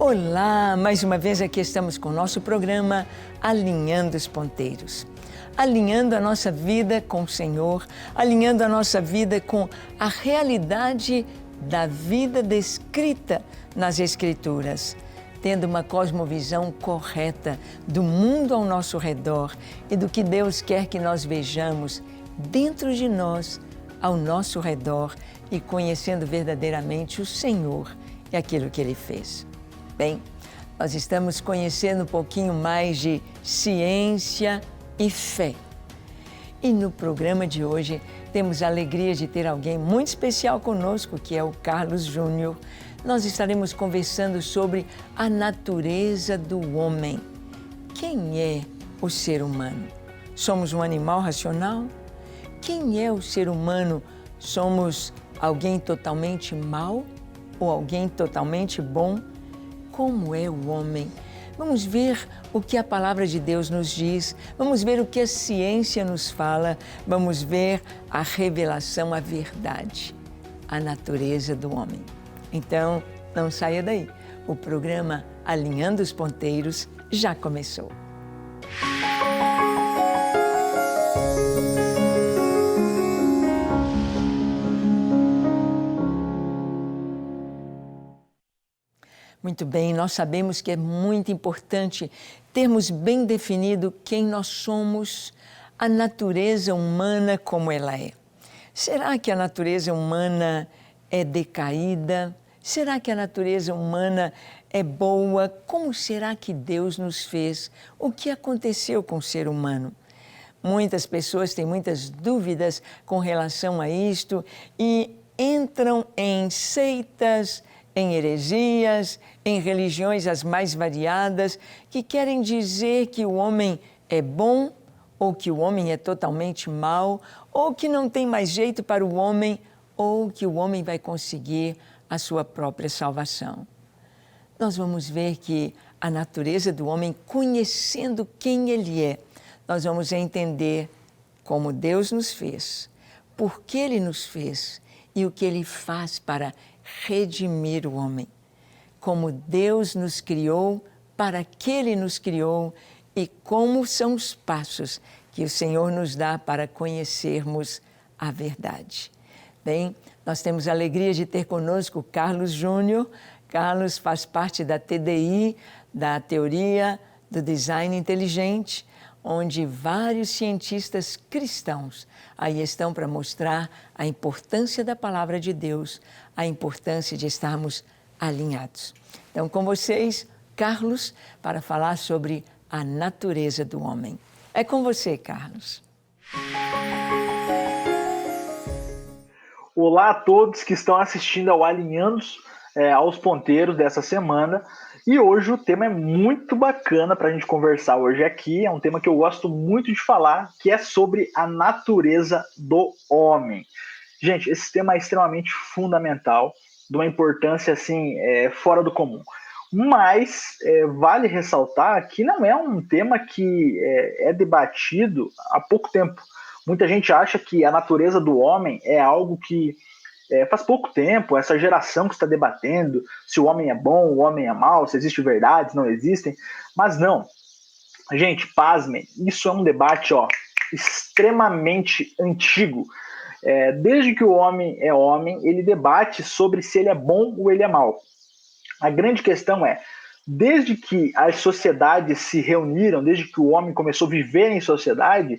Olá, mais uma vez aqui estamos com o nosso programa Alinhando os Ponteiros. Alinhando a nossa vida com o Senhor, alinhando a nossa vida com a realidade da vida descrita nas Escrituras, tendo uma cosmovisão correta do mundo ao nosso redor e do que Deus quer que nós vejamos dentro de nós, ao nosso redor e conhecendo verdadeiramente o Senhor e aquilo que Ele fez. Bem, nós estamos conhecendo um pouquinho mais de ciência e fé. E no programa de hoje temos a alegria de ter alguém muito especial conosco, que é o Carlos Júnior. Nós estaremos conversando sobre a natureza do homem. Quem é o ser humano? Somos um animal racional? Quem é o ser humano? Somos alguém totalmente mau ou alguém totalmente bom? Como é o homem? Vamos ver o que a palavra de Deus nos diz, vamos ver o que a ciência nos fala, vamos ver a revelação, a verdade, a natureza do homem. Então, não saia daí. O programa Alinhando os Ponteiros já começou. Muito bem, nós sabemos que é muito importante termos bem definido quem nós somos, a natureza humana como ela é. Será que a natureza humana é decaída? Será que a natureza humana é boa? Como será que Deus nos fez? O que aconteceu com o ser humano? Muitas pessoas têm muitas dúvidas com relação a isto e entram em seitas, em heresias, em religiões as mais variadas, que querem dizer que o homem é bom, ou que o homem é totalmente mau, ou que não tem mais jeito para o homem, ou que o homem vai conseguir a sua própria salvação. Nós vamos ver que a natureza do homem, conhecendo quem ele é, nós vamos entender como Deus nos fez, por que Ele nos fez e o que Ele faz para redimir o homem. Como Deus nos criou, para que Ele nos criou e como são os passos que o Senhor nos dá para conhecermos a verdade. Bem, nós temos a alegria de ter conosco o Carlos Júnior. Carlos faz parte da TDI, da Teoria do Design Inteligente, onde vários cientistas cristãos aí estão para mostrar a importância da palavra de Deus, a importância de estarmos alinhados. Então, com vocês, Carlos, para falar sobre a natureza do homem. É com você, Carlos. Olá a todos que estão assistindo ao Alinhando aos Ponteiros dessa semana. E hoje o tema é muito bacana para a gente conversar hoje aqui. É um tema que eu gosto muito de falar, que é sobre a natureza do homem. Gente, esse tema é extremamente fundamental, de uma importância assim, fora do comum. Mas vale ressaltar que não é um tema que é debatido há pouco tempo. Muita gente acha que a natureza do homem é algo que faz pouco tempo, essa geração que está debatendo se o homem é bom, o homem é mau, se existe verdades, não existem, mas não. Gente, pasmem, isso é um debate extremamente antigo. Desde que o homem é homem, ele debate sobre se ele é bom ou ele é mau. A grande questão é, desde que as sociedades se reuniram, desde que o homem começou a viver em sociedade,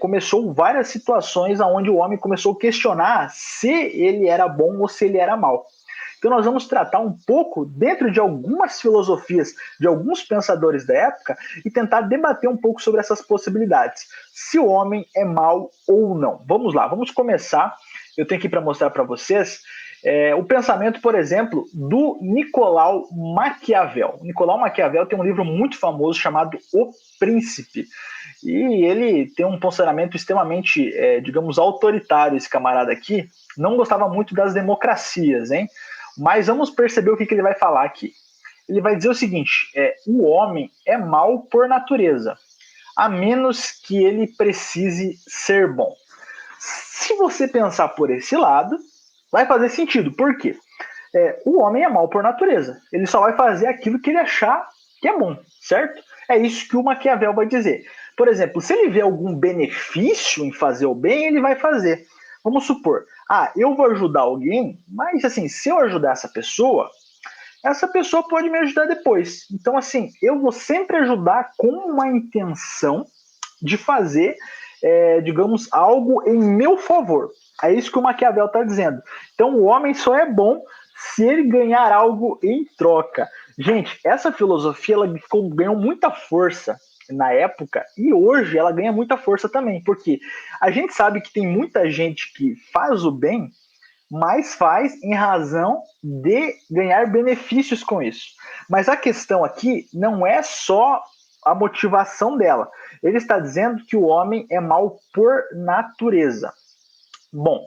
começou várias situações onde o homem começou a questionar se ele era bom ou se ele era mau. Então nós vamos tratar um pouco dentro de algumas filosofias, de alguns pensadores da época e tentar debater um pouco sobre essas possibilidades. Se o homem é mau ou não. Vamos lá, vamos começar. Eu tenho aqui para mostrar para vocês o pensamento, por exemplo, do Nicolau Maquiavel. Nicolau Maquiavel tem um livro muito famoso chamado O Príncipe. E ele tem um posicionamento extremamente, digamos, autoritário, esse camarada aqui. Não gostava muito das democracias, hein? Mas vamos perceber o que ele vai falar aqui. Ele vai dizer o seguinte, o homem é mau por natureza, a menos que ele precise ser bom. Se você pensar por esse lado, vai fazer sentido. Por quê? O homem é mau por natureza. Ele só vai fazer aquilo que ele achar que é bom, certo? É isso que o Maquiavel vai dizer. Por exemplo, se ele vê algum benefício em fazer o bem, ele vai fazer. Vamos supor, eu vou ajudar alguém, mas assim, se eu ajudar essa pessoa pode me ajudar depois. Então, assim, eu vou sempre ajudar com uma intenção de fazer, digamos, algo em meu favor. É isso que o Maquiavel está dizendo. Então, o homem só é bom se ele ganhar algo em troca. Gente, essa filosofia ela ganhou muita força na época e hoje ela ganha muita força também, porque a gente sabe que tem muita gente que faz o bem, mas faz em razão de ganhar benefícios com isso. Mas a questão aqui não é só a motivação dela. Ele está dizendo que o homem é mau por natureza. Bom,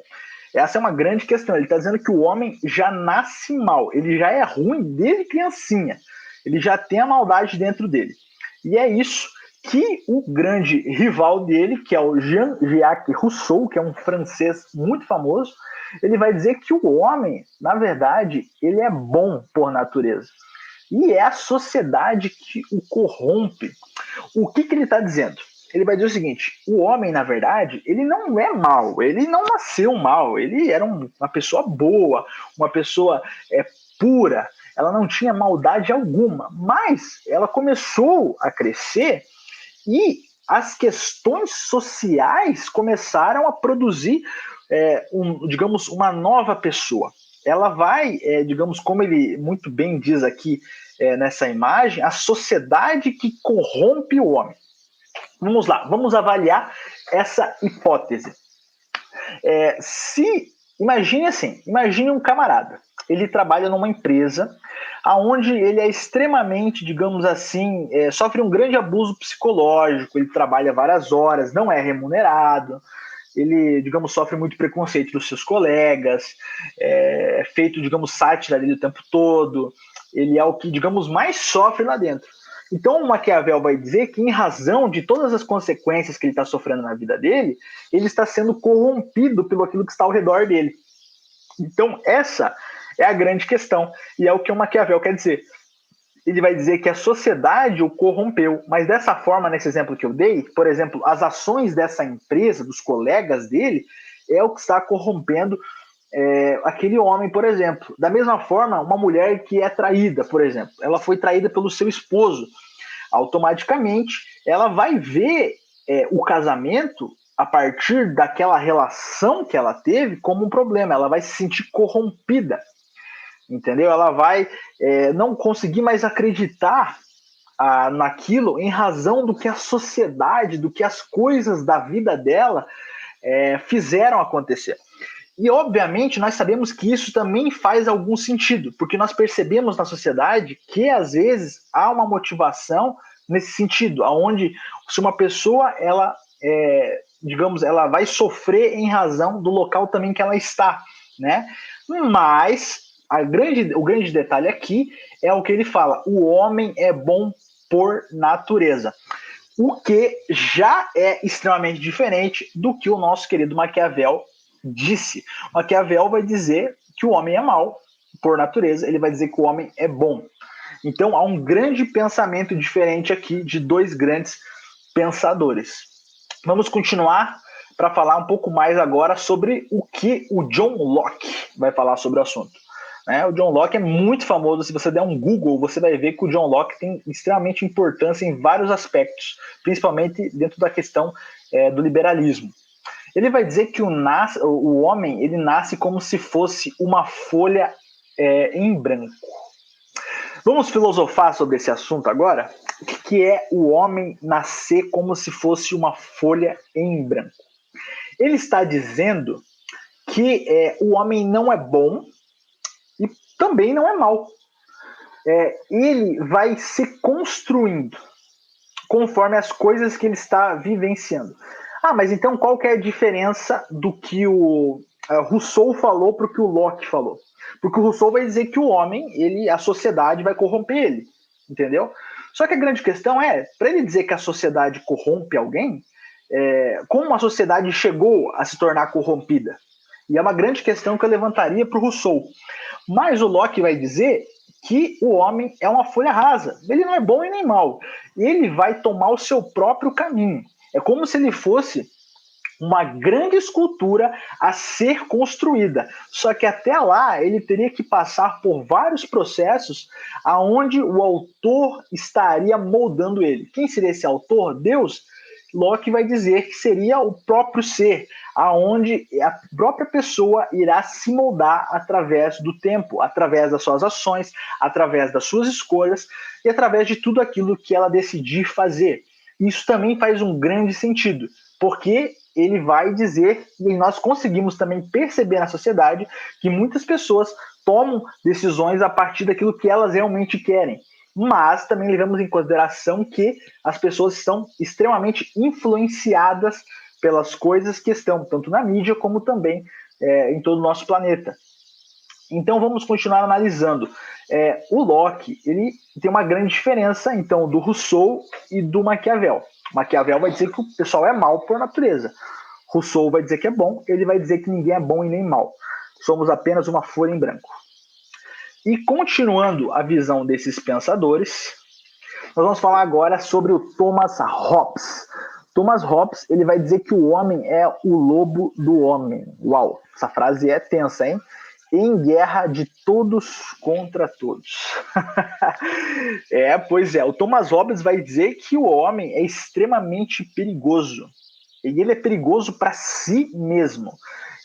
essa é uma grande questão. Ele está dizendo que o homem já nasce mal, ele já é ruim desde criancinha, ele já tem a maldade dentro dele. E é isso que o grande rival dele, que é o Jean-Jacques Rousseau, que é um francês muito famoso, ele vai dizer que o homem, na verdade, ele é bom por natureza. E é a sociedade que o corrompe. O que ele está dizendo? Ele vai dizer o seguinte: o homem, na verdade, ele não é mau, ele não nasceu mal, ele era uma pessoa boa, uma pessoa pura, ela não tinha maldade alguma, mas ela começou a crescer e as questões sociais começaram a produzir, digamos, uma nova pessoa. Ela vai, digamos, como ele muito bem diz aqui nessa imagem, a sociedade que corrompe o homem. Vamos lá, vamos avaliar essa hipótese. Imagine um camarada, ele trabalha numa empresa onde ele é extremamente, digamos assim, sofre um grande abuso psicológico, ele trabalha várias horas, não é remunerado, ele, digamos, sofre muito preconceito dos seus colegas, é feito, digamos, sátira dele o tempo todo, ele é o que, digamos, mais sofre lá dentro. Então o Maquiavel vai dizer que, em razão de todas as consequências que ele está sofrendo na vida dele, ele está sendo corrompido pelo aquilo que está ao redor dele. Então essa é a grande questão, e é o que o Maquiavel quer dizer. Ele vai dizer que a sociedade o corrompeu, mas dessa forma, nesse exemplo que eu dei, por exemplo, as ações dessa empresa, dos colegas dele, é o que está corrompendo aquele homem, por exemplo. Da mesma forma, uma mulher que é traída, por exemplo, ela foi traída pelo seu esposo, automaticamente ela vai ver o casamento a partir daquela relação que ela teve como um problema, ela vai se sentir corrompida, entendeu? Ela vai não conseguir mais acreditar naquilo em razão do que a sociedade, do que as coisas da vida dela fizeram acontecer. E, obviamente, nós sabemos que isso também faz algum sentido, porque nós percebemos na sociedade que, às vezes, há uma motivação nesse sentido, onde se uma pessoa, digamos, ela vai sofrer em razão do local também que ela está, né? Mas o grande detalhe aqui é o que ele fala: o homem é bom por natureza. O que já é extremamente diferente do que o nosso querido Maquiavel disse. Maquiavel vai dizer que o homem é mau por natureza, ele vai dizer que o homem é bom. Então há um grande pensamento diferente aqui de dois grandes pensadores. Vamos continuar para falar um pouco mais agora sobre o que o John Locke vai falar sobre o assunto. O John Locke é muito famoso. Se você der um Google, você vai ver que o John Locke tem extremamente importância em vários aspectos, principalmente dentro da questão do liberalismo. Ele vai dizer que o homem ele nasce como se fosse uma folha em branco. Vamos filosofar sobre esse assunto agora? O que é o homem nascer como se fosse uma folha em branco? Ele está dizendo que o homem não é bom e também não é mau. Ele vai se construindo conforme as coisas que ele está vivenciando. Mas então qual que é a diferença do que o Rousseau falou para o que o Locke falou? Porque o Rousseau vai dizer que o homem, a sociedade vai corromper ele, entendeu? Só que a grande questão para ele dizer que a sociedade corrompe alguém, como a sociedade chegou a se tornar corrompida? E é uma grande questão que eu levantaria para o Rousseau. Mas o Locke vai dizer que o homem é uma folha rasa. Ele não é bom e nem mal. Ele vai tomar o seu próprio caminho. É como se ele fosse uma grande escultura a ser construída. Só que até lá ele teria que passar por vários processos aonde o autor estaria moldando ele. Quem seria esse autor? Deus. Locke vai dizer que seria o próprio ser, aonde a própria pessoa irá se moldar através do tempo, através das suas ações, através das suas escolhas e através de tudo aquilo que ela decidir fazer. Isso também faz um grande sentido, porque ele vai dizer, e nós conseguimos também perceber na sociedade, que muitas pessoas tomam decisões a partir daquilo que elas realmente querem. Mas também levamos em consideração que as pessoas estão extremamente influenciadas pelas coisas que estão tanto na mídia como também em todo o nosso planeta. Então vamos continuar analisando. O Locke ele tem uma grande diferença então do Rousseau e do Maquiavel. Maquiavel vai dizer que o pessoal é mal por natureza. Rousseau vai dizer que é bom, ele vai dizer que ninguém é bom e nem mal. Somos apenas uma folha em branco. E continuando a visão desses pensadores, nós vamos falar agora sobre o Thomas Hobbes. Thomas Hobbes ele vai dizer que o homem é o lobo do homem. Uau, essa frase é tensa, hein? Em guerra de todos contra todos. Pois é, o Thomas Hobbes vai dizer que o homem é extremamente perigoso. E ele é perigoso para si mesmo.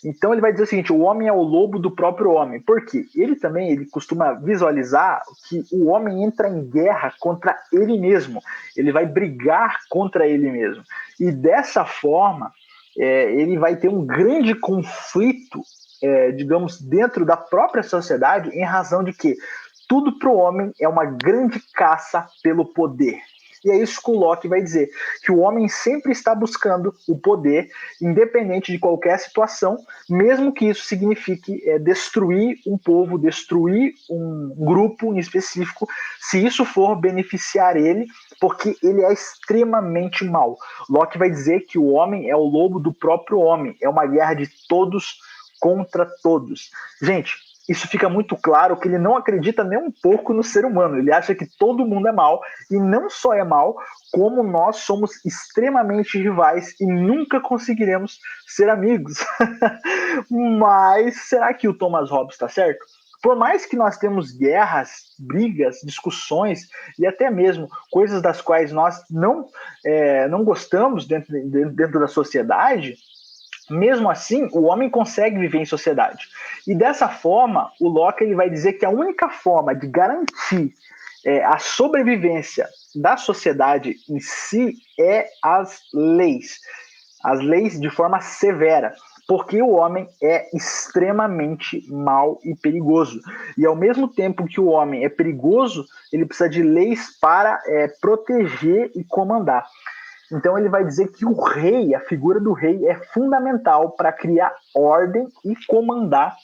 Então ele vai dizer o seguinte, o homem é o lobo do próprio homem. Por quê? Ele costuma visualizar que o homem entra em guerra contra ele mesmo. Ele vai brigar contra ele mesmo. E dessa forma, ele vai ter um grande conflito, digamos, dentro da própria sociedade, em razão de que tudo para o homem é uma grande caça pelo poder. E é isso que o Locke vai dizer, que o homem sempre está buscando o poder, independente de qualquer situação, mesmo que isso signifique destruir um povo, destruir um grupo em específico, se isso for beneficiar ele, porque ele é extremamente mau. Locke vai dizer que o homem é o lobo do próprio homem, é uma guerra de todos contra todos. Gente, isso fica muito claro que ele não acredita nem um pouco no ser humano. Ele acha que todo mundo é mal, e não só é mal, como nós somos extremamente rivais e nunca conseguiremos ser amigos. Mas será que o Thomas Hobbes está certo? Por mais que nós temos guerras, brigas, discussões e até mesmo coisas das quais nós não gostamos dentro da sociedade, mesmo assim, o homem consegue viver em sociedade. E dessa forma, o Locke ele vai dizer que a única forma de garantir a sobrevivência da sociedade em si é as leis. As leis de forma severa. Porque o homem é extremamente mau e perigoso. E ao mesmo tempo que o homem é perigoso, ele precisa de leis para proteger e comandar. Então ele vai dizer que o rei, a figura do rei, é fundamental para criar ordem e comandar,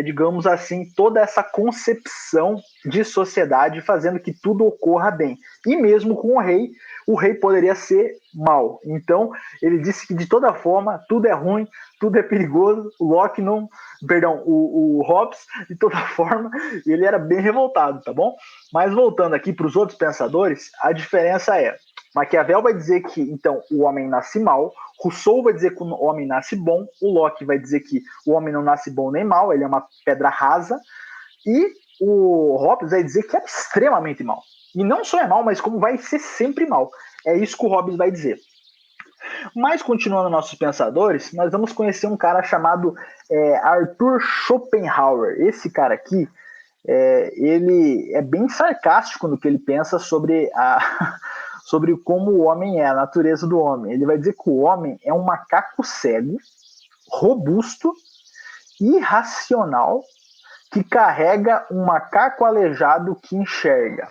digamos assim, toda essa concepção de sociedade, fazendo que tudo ocorra bem. E mesmo com o rei poderia ser mau. Então ele disse que de toda forma tudo é ruim, tudo é perigoso. O Hobbes, de toda forma, ele era bem revoltado, tá bom? Mas voltando aqui para os outros pensadores, a diferença é: Maquiavel vai dizer que, então, o homem nasce mal, Rousseau vai dizer que o homem nasce bom, o Locke vai dizer que o homem não nasce bom nem mal, ele é uma pedra rasa, e o Hobbes vai dizer que é extremamente mal. E não só é mal, mas como vai ser sempre mal. É isso que o Hobbes vai dizer. Mas, continuando nossos pensadores, nós vamos conhecer um cara chamado Arthur Schopenhauer. Esse cara aqui, ele é bem sarcástico no que ele pensa sobre como o homem é, a natureza do homem. Ele vai dizer que o homem é um macaco cego, robusto, irracional, que carrega um macaco aleijado que enxerga.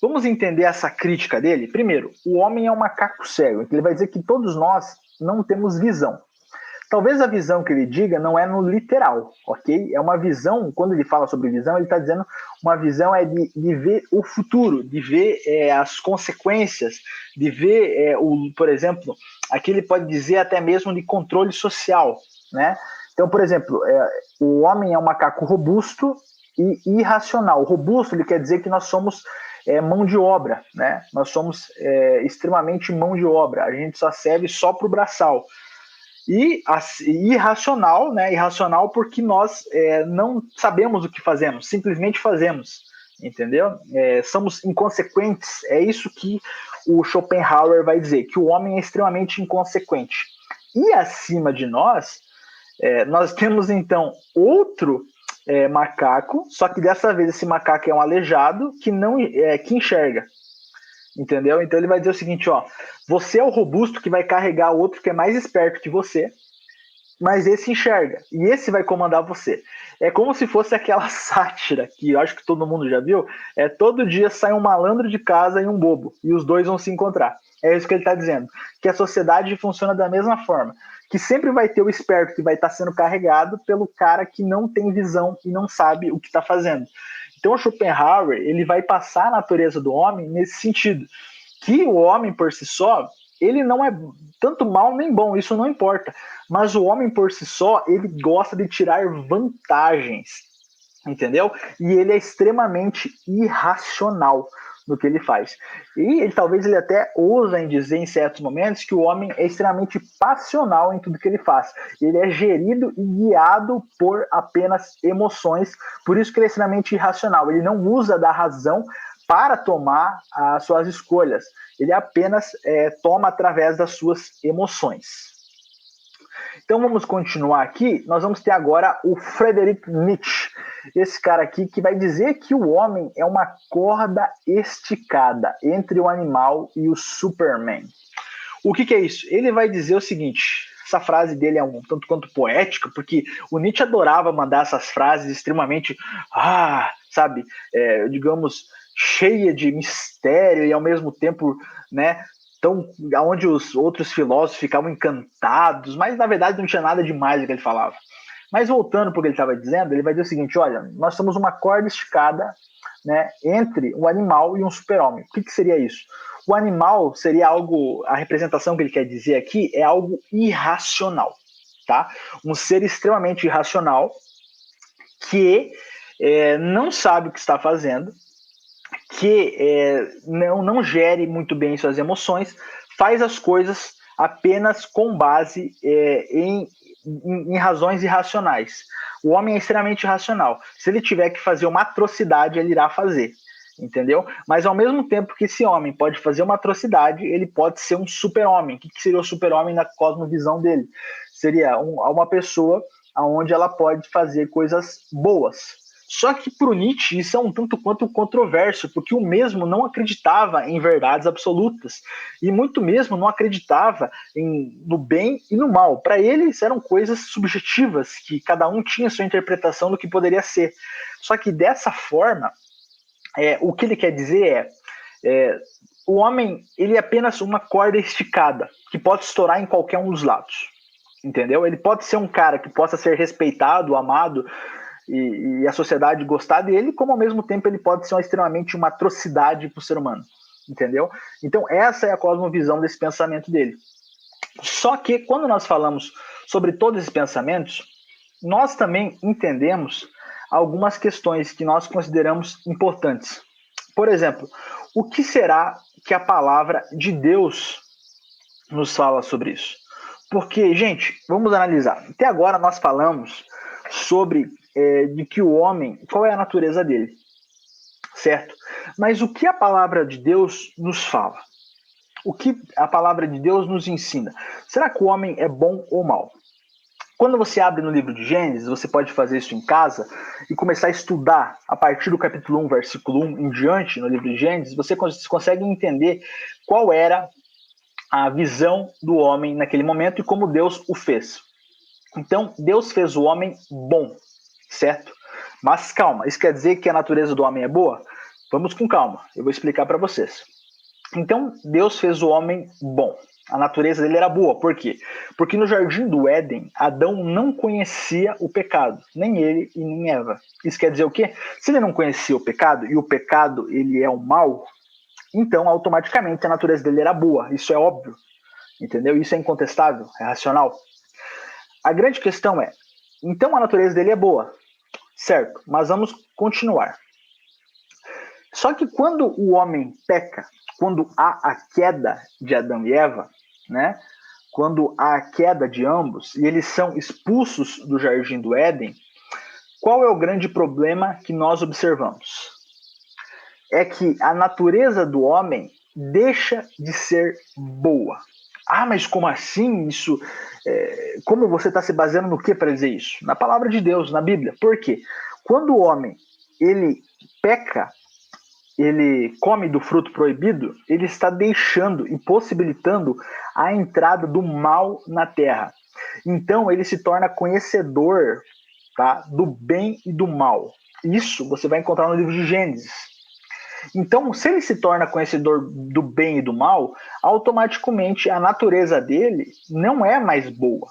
Vamos entender essa crítica dele? Primeiro, o homem é um macaco cego. Ele vai dizer que todos nós não temos visão. Talvez a visão que ele diga não é no literal, ok? É uma visão, quando ele fala sobre visão, ele está dizendo uma visão de ver o futuro, de ver as consequências, de ver, por exemplo, aqui ele pode dizer até mesmo de controle social, né? Então, por exemplo, o homem é um macaco robusto e irracional. Robusto, ele quer dizer que nós somos mão de obra, né? Nós somos extremamente mão de obra. A gente só serve só para o braçal. E irracional, né? Irracional porque nós não sabemos o que fazemos, simplesmente fazemos, entendeu? Somos inconsequentes. É isso que o Schopenhauer vai dizer, que o homem é extremamente inconsequente. E acima de nós, nós temos então outro macaco, só que dessa vez esse macaco é um aleijado que enxerga. Entendeu? Então ele vai dizer o seguinte, ó, você é o robusto que vai carregar outro que é mais esperto que você, mas esse enxerga, e esse vai comandar você. É como se fosse aquela sátira, que eu acho que todo mundo já viu, todo dia sai um malandro de casa e um bobo, e os dois vão se encontrar. É isso que ele está dizendo, que a sociedade funciona da mesma forma, que sempre vai ter o esperto que vai estar sendo carregado pelo cara que não tem visão e não sabe o que está fazendo. Então o Schopenhauer ele vai passar a natureza do homem nesse sentido, que o homem por si só, ele não é tanto mal nem bom, isso não importa, mas o homem por si só, ele gosta de tirar vantagens, entendeu? E ele é extremamente irracional no que ele faz. E talvez ele até ousa em dizer em certos momentos que o homem é extremamente passional em tudo que ele faz. Ele é gerido e guiado por apenas emoções, por isso que ele é extremamente irracional. Ele não usa da razão para tomar as suas escolhas. Ele apenas toma através das suas emoções. Então vamos continuar aqui. Nós vamos ter agora o Friedrich Nietzsche. Esse cara aqui que vai dizer que o homem é uma corda esticada entre o animal e o Superman. O que é isso? Ele vai dizer o seguinte, essa frase dele é um tanto quanto poética, porque o Nietzsche adorava mandar essas frases extremamente, sabe, digamos, cheia de mistério e ao mesmo tempo, né, onde os outros filósofos ficavam encantados, mas na verdade não tinha nada demais do que ele falava. Mas voltando para o que ele estava dizendo, ele vai dizer o seguinte, olha, nós somos uma corda esticada, né, entre um animal e um super-homem. O que seria isso? O animal seria algo, a representação que ele quer dizer aqui é algo irracional, tá? Um ser extremamente irracional que não sabe o que está fazendo, que não gere muito bem suas emoções, faz as coisas apenas com base em razões irracionais. O homem é extremamente irracional. Se ele tiver que fazer uma atrocidade, ele irá fazer. Entendeu? Mas ao mesmo tempo que esse homem pode fazer uma atrocidade, ele pode ser um super-homem. O que seria o super-homem na cosmovisão dele? Seria uma pessoa onde ela pode fazer coisas boas. Só que para o Nietzsche isso é um tanto quanto controverso, porque o mesmo não acreditava em verdades absolutas, e muito mesmo não acreditava no bem e no mal. Para ele isso eram coisas subjetivas, que cada um tinha sua interpretação do que poderia ser. Só que dessa forma, o que ele quer dizer o homem ele é apenas uma corda esticada, que pode estourar em qualquer um dos lados. Entendeu? Ele pode ser um cara que possa ser respeitado, amado, e a sociedade gostar dele, como ao mesmo tempo ele pode ser extremamente uma atrocidade para o ser humano, entendeu? Então essa é a cosmovisão desse pensamento dele. Só que quando nós falamos sobre todos esses pensamentos, nós também entendemos algumas questões que nós consideramos importantes. Por exemplo, o que será que a palavra de Deus nos fala sobre isso? Porque, gente, vamos analisar. Até agora nós falamos sobre de que o homem, qual é a natureza dele, certo? Mas o que a palavra de Deus nos fala? O que a palavra de Deus nos ensina? Será que o homem é bom ou mal? Quando você abre no livro de Gênesis, você pode fazer isso em casa e começar a estudar a partir do capítulo 1, versículo 1 em diante, no livro de Gênesis, você consegue entender qual era a visão do homem naquele momento e como Deus o fez. Então, Deus fez o homem bom, certo? Mas calma, isso quer dizer que a natureza do homem é boa? Vamos com calma, eu vou explicar para vocês. Então, Deus fez o homem bom. A natureza dele era boa. Por quê? Porque no jardim do Éden, Adão não conhecia o pecado, nem ele e nem Eva. Isso quer dizer o quê? Se ele não conhecia o pecado, e o pecado ele é o mal, então automaticamente a natureza dele era boa. Isso é óbvio, entendeu? Isso é incontestável, é racional. A grande questão é, Então a natureza dele é boa, certo? Mas vamos continuar. Só que quando o homem peca, quando há a queda de Adão e Eva, né? Quando há a queda de ambos e eles são expulsos do jardim do Éden, qual é o grande problema que nós observamos? É que a natureza do homem deixa de ser boa. Ah, mas como assim isso? Como você está se baseando no que para dizer isso? Na palavra de Deus, na Bíblia. Por quê? Quando o homem ele peca, ele come do fruto proibido, ele está deixando e possibilitando a entrada do mal na terra. Então ele se torna conhecedor, tá, do bem e do mal. Isso você vai encontrar no livro de Gênesis. Então, se ele se torna conhecedor do bem e do mal, automaticamente a natureza dele não é mais boa.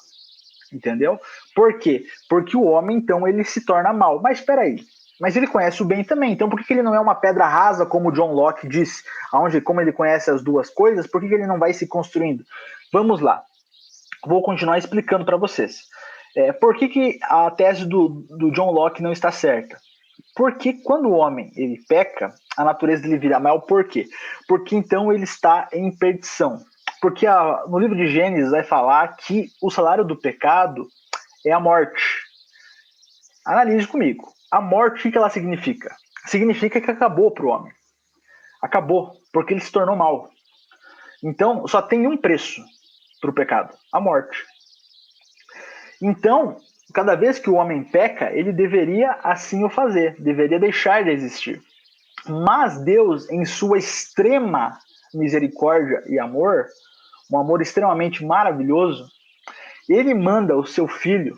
Entendeu? Por quê? Porque o homem, então, ele se torna mal. Mas espera aí. Mas ele conhece o bem também. Então, por que ele não é uma pedra rasa, como John Locke diz, como ele conhece as duas coisas, por que ele não vai se construindo? Vamos lá. Vou continuar explicando para vocês. Por que a tese do John Locke não está certa? Porque quando o homem ele peca, a natureza dele vira mal. Por quê? Porque então ele está em perdição. Porque no livro de Gênesis vai falar que o salário do pecado é a morte. Analise comigo. A morte, o que ela significa? Significa que acabou para o homem. Acabou, porque ele se tornou mal. Então, só tem um preço para o pecado: a morte. Então, cada vez que o homem peca, ele deveria assim o fazer, deveria deixar de existir. Mas Deus, em sua extrema misericórdia e amor, um amor extremamente maravilhoso, ele manda o seu Filho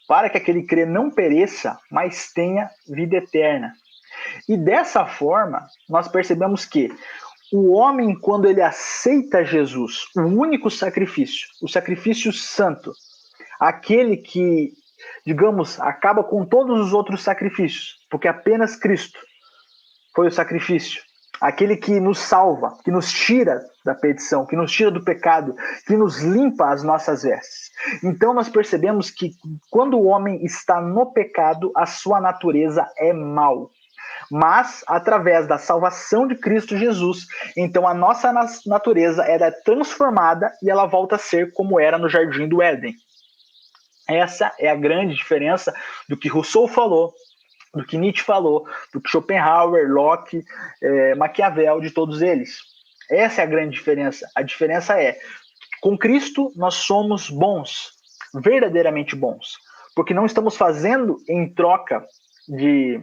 para que aquele crê não pereça, mas tenha vida eterna. E dessa forma, nós percebemos que o homem, quando ele aceita Jesus, o único sacrifício, o sacrifício santo, aquele que, digamos, acaba com todos os outros sacrifícios, porque apenas Cristo foi o sacrifício, aquele que nos salva, que nos tira da perdição, que nos tira do pecado, que nos limpa as nossas vestes. Então nós percebemos que quando o homem está no pecado, a sua natureza é mal. Mas, através da salvação de Cristo Jesus, então a nossa natureza era transformada e ela volta a ser como era no Jardim do Éden. Essa é a grande diferença do que Rousseau falou, do que Nietzsche falou, do que Schopenhauer, Locke, Maquiavel, de todos eles. Essa é a grande diferença. A diferença é, com Cristo nós somos bons, verdadeiramente bons, porque não estamos fazendo em troca de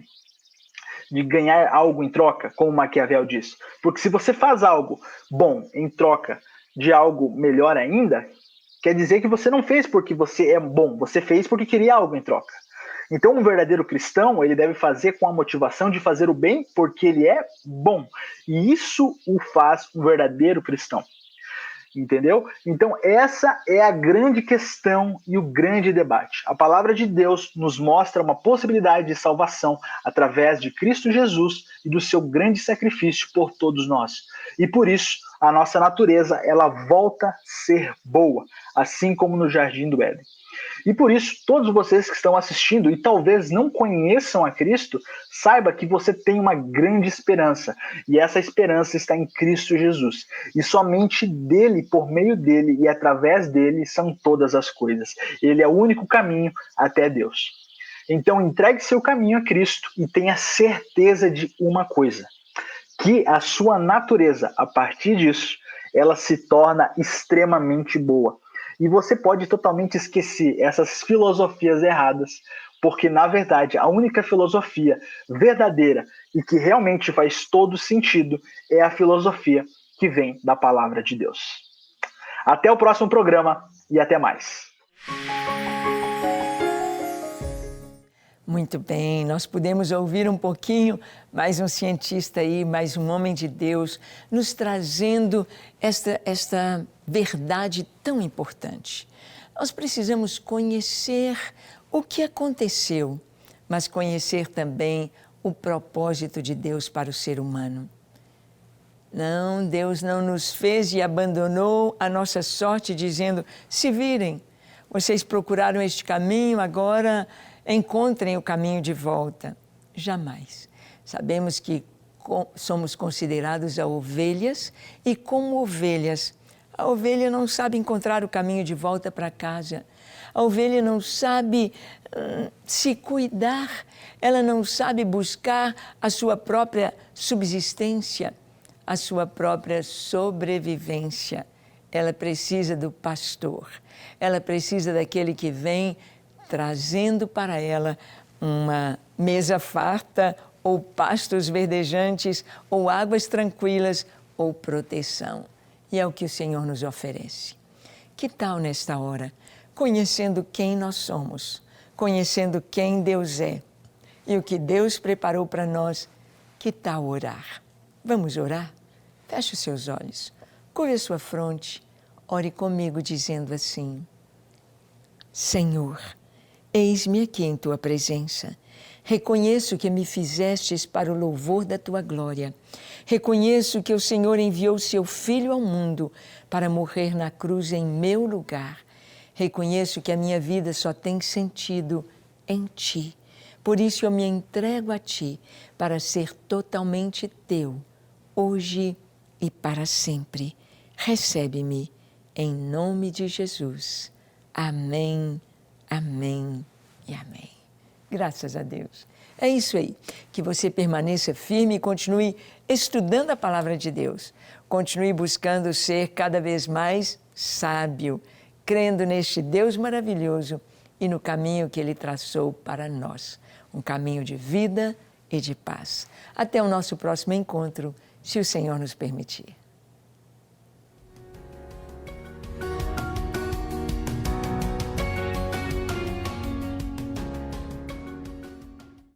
ganhar algo em troca, como Maquiavel diz. Porque se você faz algo bom em troca de algo melhor ainda, quer dizer que você não fez porque você é bom, você fez porque queria algo em troca. Então, um verdadeiro cristão, ele deve fazer com a motivação de fazer o bem porque ele é bom. E isso o faz um verdadeiro cristão. Entendeu? Então, essa é a grande questão e o grande debate. A palavra de Deus nos mostra uma possibilidade de salvação através de Cristo Jesus e do seu grande sacrifício por todos nós. E por isso, a nossa natureza, ela volta a ser boa, assim como no Jardim do Éden. E por isso, todos vocês que estão assistindo e talvez não conheçam a Cristo, saiba que você tem uma grande esperança. E essa esperança está em Cristo Jesus. E somente dele, por meio dele e através dele, são todas as coisas. Ele é o único caminho até Deus. Então, entregue seu caminho a Cristo e tenha certeza de uma coisa: que a sua natureza, a partir disso, ela se torna extremamente boa. E você pode totalmente esquecer essas filosofias erradas, porque, na verdade, a única filosofia verdadeira e que realmente faz todo sentido é a filosofia que vem da palavra de Deus. Até o próximo programa e até mais. Muito bem, nós pudemos ouvir um pouquinho mais um cientista aí, mais um homem de Deus, nos trazendo esta verdade tão importante. Nós precisamos conhecer o que aconteceu, mas conhecer também o propósito de Deus para o ser humano. Não, Deus não nos fez e abandonou a nossa sorte dizendo: se virem. Vocês procuraram este caminho, agora encontrem o caminho de volta. Jamais. Sabemos que somos considerados as ovelhas e, como ovelhas, a ovelha não sabe encontrar o caminho de volta para casa. A ovelha não sabe se cuidar, ela não sabe buscar a sua própria subsistência, a sua própria sobrevivência. Ela precisa do pastor, ela precisa daquele que vem trazendo para ela uma mesa farta, ou pastos verdejantes, ou águas tranquilas, ou proteção. E é o que o Senhor nos oferece. Que tal nesta hora, conhecendo quem nós somos, conhecendo quem Deus é e o que Deus preparou para nós, que tal orar? Vamos orar? Feche os seus olhos, curve a sua fronte, ore comigo dizendo assim: Senhor, eis-me aqui em Tua presença. Reconheço que me fizestes para o louvor da Tua glória. Reconheço que o Senhor enviou Seu Filho ao mundo para morrer na cruz em meu lugar. Reconheço que a minha vida só tem sentido em Ti. Por isso eu me entrego a Ti para ser totalmente Teu, hoje e para sempre. Recebe-me em nome de Jesus. Amém, amém e amém. Graças a Deus. É isso aí. Que você permaneça firme e continue estudando a palavra de Deus. Continue buscando ser cada vez mais sábio, crendo neste Deus maravilhoso e no caminho que Ele traçou para nós. Um caminho de vida e de paz. Até o nosso próximo encontro, se o Senhor nos permitir.